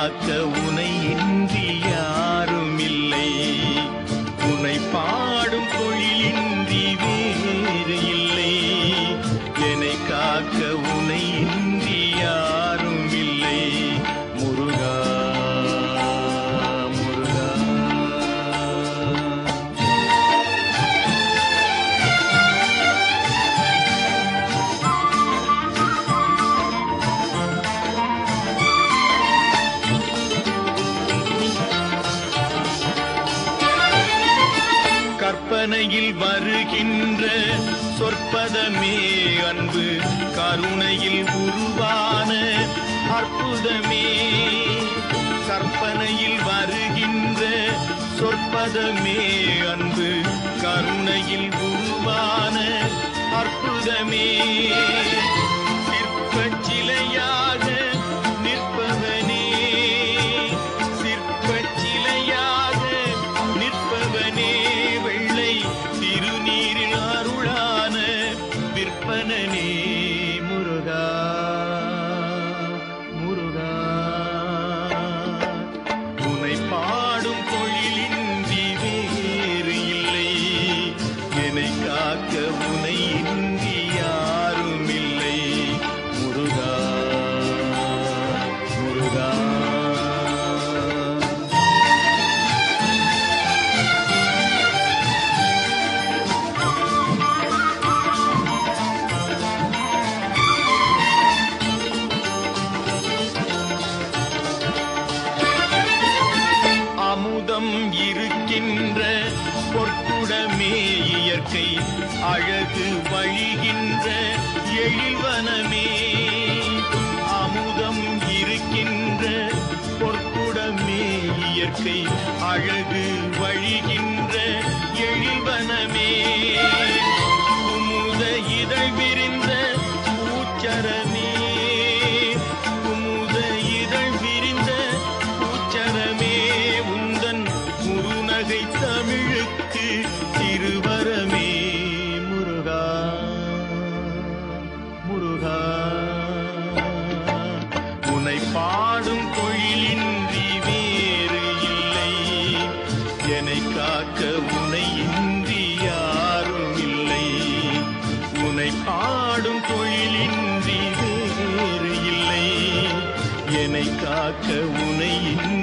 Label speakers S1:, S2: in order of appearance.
S1: காக்க உனை இன்றி யாரும் இல்லை. உனை பாடும் தொழிலின்றி வேறு இல்லை. என்னை காக்க உனை இன்றி யாரும் இல்லை. முருகா முருகா. கற்பனையில் வருகின்ற சொற்பதமே அன்பு, கருணையில் உருவான அற்புதமே. கற்பனையில் வருகின்ற சொற்பதமே அன்பு, கருணையில் உருவான அற்புதமே. சிற்பச் சிலையாக நிற்பவனே, சிற்பச் சிலையாக நிற்பவனே, வெள்ளை திருநீரில் அருளான விற்பனனே. முருகா முருகா. உனை பாடும் தொழிலின்றி வேறு இல்லை. என்னை காக்க உனை இன்றி யாரும் இல்லை. முருகா முருகா. அமுதம் இருக்கின்ற பொற்குடமே இயற்கை, அழகு வழிகின்ற எழில்வனமே. அமுதம் இருக்கின்ற பொற்குடமே இயற்கை, அழகு வழிகின்ற எழில்வனமே. குமுத இதழ் விரிந்த பூச்சரமே, குமுத இதழ் விரிந்த பூச்சரமே. உந்தன் முருநகை தமிழுக்கு திருவரமே. முருகா முருகா. உனை பாடும் தொழிலின்றி வேறு இல்லை. என்னை காக்க உனை இன்றி யாரும் இல்லை. உனை பாடும் தொழிலின்றி வேறு இல்லை. என்னை காக்க உனை இன்றி